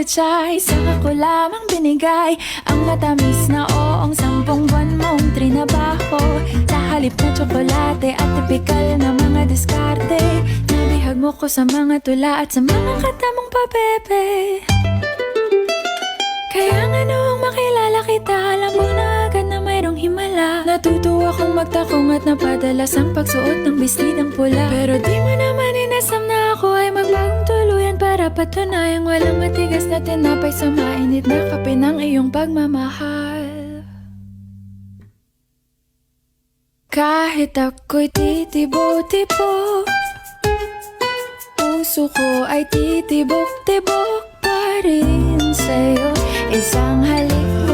tinatsatsay, saka ko lamang binigay ang matamis na oong 10 buwan mong trinabaho. Sa halip na tsokolate at tipikal na mga diskarte, nabihag mo ko sa mga tula at sa mga kata mong pabebe. Kaya nga noong makilala kita, alam ko na agad na mayroong himala. Natutuwa kong magtakong at napadalas ang pagsuot ng bestidang pula. Pero di mo naman inasam na ako ay magbagong tuluyan para patunayang walang matigas na tinapay sa mainit na kape ng iyong pagmamahal. Kahit ako'y titibo-tibo, puso ko ay titibok-tibok pa rin sa'yo. Isang halik mo